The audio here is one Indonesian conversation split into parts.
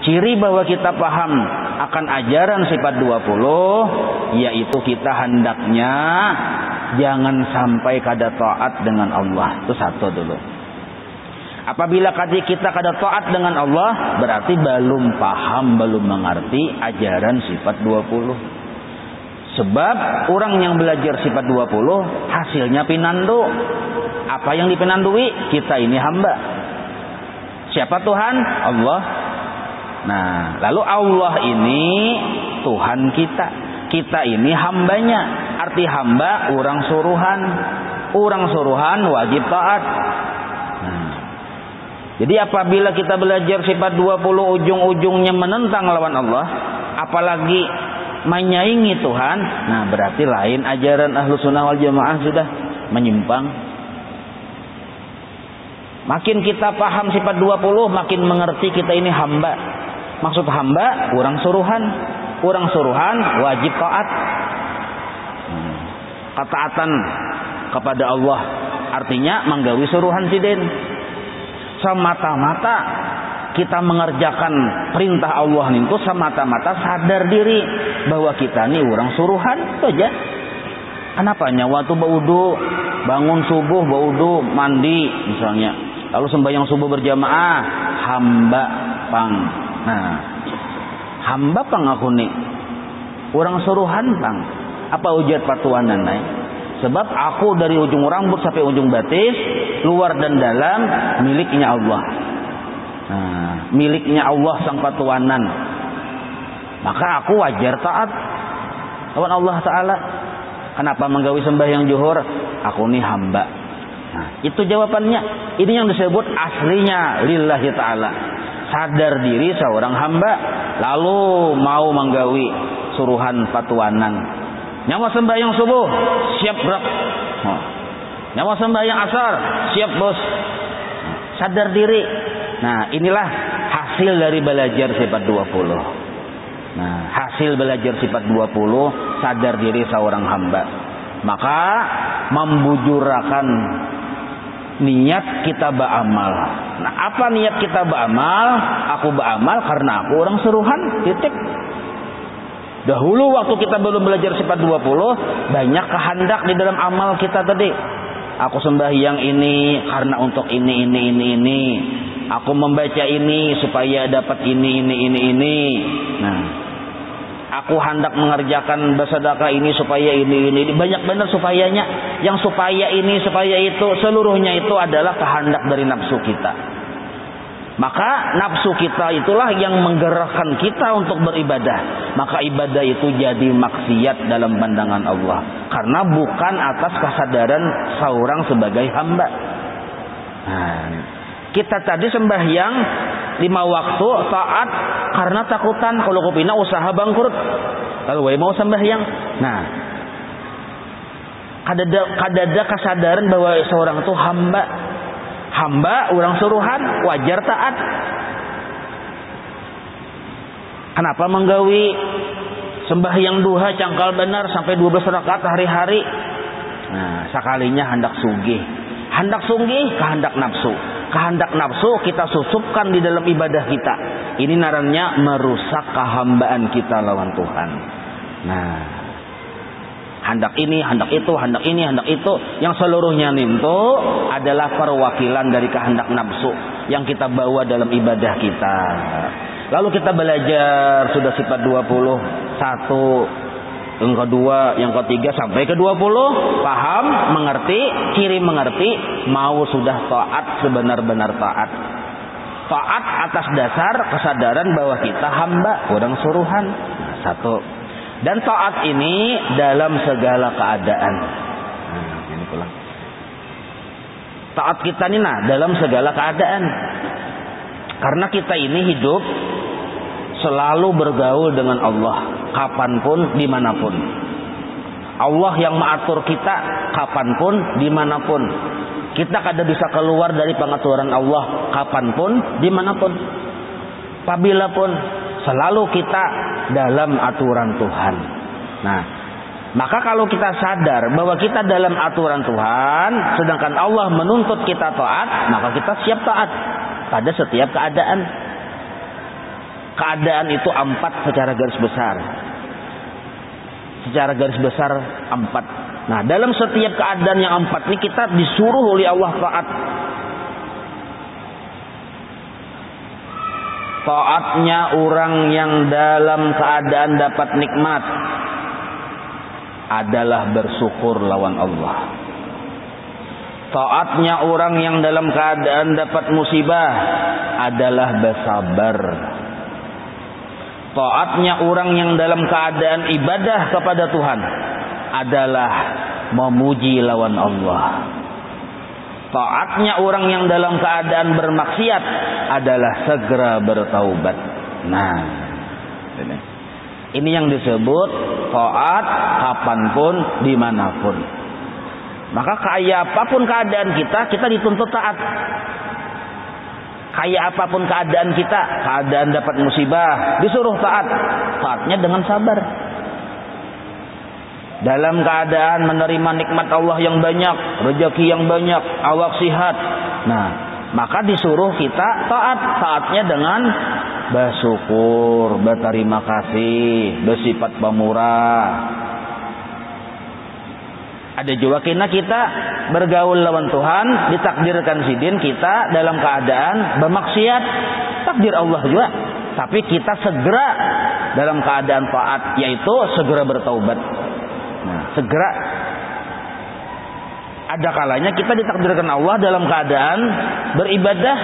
Ciri bahwa kita paham akan ajaran sifat 20, yaitu kita hendaknya jangan sampai kada taat dengan Allah. Itu satu dulu. Apabila kita kada taat dengan Allah, berarti belum paham, belum mengerti ajaran sifat 20. Sebab orang yang belajar sifat 20 hasilnya pinandu. Apa yang dipinandui? Kita ini hamba. Siapa Tuhan? Allah. Nah, lalu Allah ini Tuhan kita. Kita ini hambanya. Arti hamba orang suruhan. Orang suruhan wajib taat. Nah, jadi apabila kita belajar sifat 20 ujung-ujungnya menentang lawan Allah, apalagi menyaingi Tuhan, nah berarti lain ajaran Ahlussunnah wal Jamaah, sudah menyimpang. Makin kita paham sifat 20, makin mengerti kita ini hamba. Maksud hamba, orang suruhan. Orang suruhan wajib taat. Ketaatan kepada Allah artinya menggawi suruhan sidin. Semata-mata kita mengerjakan perintah Allah itu semata-mata sadar diri bahwa kita ini orang suruhan, itu aja. Kenapanya waktu baudu, bangun subuh baudu, mandi misalnya, lalu sembahyang subuh berjamaah, hamba pang. Nah, hamba pang aku nih, orang suruhan pang. Apa ujat patuanan naik? Sebab aku dari ujung rambut sampai ujung batis, luar dan dalam miliknya Allah. Nah, miliknya Allah sang patuanan. Maka aku wajar taat lawan Allah Ta'ala. Kenapa menggawi sembahyang zuhur? Aku nih hamba. Nah, itu jawabannya. Ini yang disebut aslinya lillahi ta'ala. Sadar diri seorang hamba, lalu mau menggawi suruhan patuanan. Nyawa sembahyang subuh, siap brak. Nyawa sembahyang asar, siap bos. Sadar diri. Nah, inilah hasil dari belajar sifat 20. Nah, hasil belajar sifat 20, sadar diri seorang hamba. Maka membujurakan niat kita beramal. Nah, apa niat kita beramal? Aku beramal karena aku orang suruhan, titik. Dahulu waktu kita belum belajar sifat 20, banyak kehendak di dalam amal kita tadi. Aku sembahyang ini karena untuk ini. Aku membaca ini supaya dapat ini. Nah, aku hendak mengerjakan bersedekah ini supaya ini. Banyak benar supayanya. Yang supaya ini, supaya itu, seluruhnya itu adalah kehendak dari nafsu kita. Maka nafsu kita itulah yang menggerakkan kita untuk beribadah. Maka ibadah itu jadi maksiat dalam pandangan Allah, karena bukan atas kesadaran seorang sebagai hamba. Nah, kita tadi sembahyang 5 waktu taat karena takutan kalau kupina usaha bangkrut. Lalu mau sembahyang. Nah, kadada kesadaran bahwa seorang itu hamba. Hamba orang suruhan wajar taat. Kenapa menggawi sembahyang duha cangkal benar sampai 12 rakaat hari-hari? Nah, sekalinya hendak sugih. Hendak sugih kehendak nafsu. Kehendak nafsu kita susupkan di dalam ibadah kita. Ini narannya merusak kehambaan kita lawan Tuhan. Nah, hendak ini, hendak itu, hendak ini, hendak itu, yang seluruhnya itu adalah perwakilan dari kehendak nafsu yang kita bawa dalam ibadah kita. Lalu kita belajar sudah sifat 20, 1, yang kedua, yang ketiga sampai ke 20, paham, mengerti, ciri mengerti, mau sudah taat sebenar-benar taat. Taat atas dasar kesadaran bahwa kita hamba, orang suruhan. Nah, 1. Dan taat ini dalam segala keadaan. Nah, ini pulang. Taat kita ini dalam segala keadaan. Karena kita ini hidup selalu bergaul dengan Allah, kapanpun, dimanapun. Allah yang mengatur kita kapanpun, dimanapun. Kita kada bisa keluar dari pengaturan Allah kapanpun, dimanapun. Apabila pun selalu kita dalam aturan Tuhan. Nah, maka kalau kita sadar bahwa kita dalam aturan Tuhan, sedangkan Allah menuntut kita taat, maka kita siap taat pada setiap keadaan. Keadaan itu 4 secara garis besar. Secara garis besar 4. Nah, dalam setiap keadaan yang 4 ini kita disuruh oleh Allah taat. Taatnya orang yang dalam keadaan dapat nikmat adalah bersyukur lawan Allah. Taatnya orang yang dalam keadaan dapat musibah adalah bersabar. Taatnya orang yang dalam keadaan ibadah kepada Tuhan adalah memuji lawan Allah. Taatnya orang yang dalam keadaan bermaksiat adalah segera bertaubat. Nah, ini yang disebut taat kapanpun, dimanapun. Maka kayak apapun keadaan kita dituntut taat. Kayak apapun keadaan kita, keadaan dapat musibah, disuruh taat. Taatnya dengan sabar. Dalam keadaan menerima nikmat Allah yang banyak, rezeki yang banyak, awak sihat. Nah, maka disuruh kita taat. Taatnya dengan bersyukur, berterima kasih, bersifat pemurah. Ada juga kena kita bergaul lawan Tuhan, ditakdirkan sidin kita dalam keadaan bermaksiat, takdir Allah juga. Tapi kita segera dalam keadaan taat, yaitu segera bertaubat. Nah, segera. Ada kalanya kita ditakdirkan Allah dalam keadaan beribadah,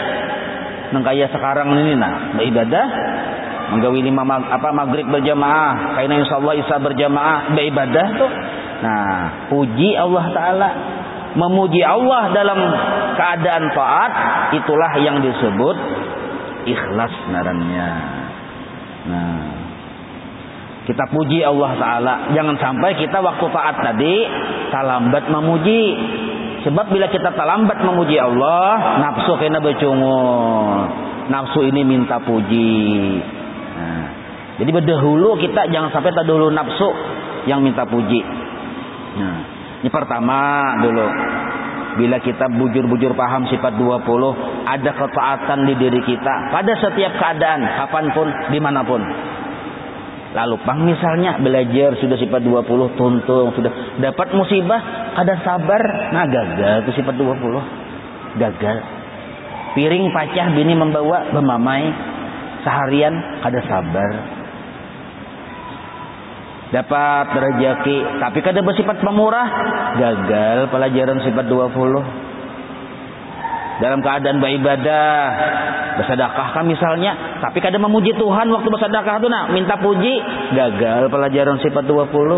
nang kaya sekarang ini beribadah, menggawi 5 maghrib berjamaah, kaina insyaallah isya berjamaah, beribadah tuh. Nah, puji Allah Ta'ala, memuji Allah dalam keadaan taat, itulah yang disebut ikhlas ngarannya. Nah, kita puji Allah Ta'ala. Jangan sampai kita waktu taat tadi talambat memuji. Sebab bila kita talambat memuji Allah, nafsu kena bercungul. Nafsu ini minta puji. Nah, jadi berdahulu kita jangan sampai terdahulu nafsu yang minta puji. Nah, ini pertama dulu. Bila kita bujur-bujur paham sifat 20, ada ketaatan di diri kita pada setiap keadaan, kapanpun, dimanapun. Lalu pang misalnya belajar sudah sifat 20 tuntung, sudah dapat musibah, ada sabar, nah gagal itu sifat 20. Gagal. Piring pecah bini membawa bemamai seharian, ada sabar. Dapat rezeki tapi kada bersifat pemurah, gagal pelajaran sifat 20. Dalam keadaan beribadah, bersedekah kan misalnya, tapi kada memuji Tuhan waktu bersedekah itu minta puji, gagal pelajaran sifat 20.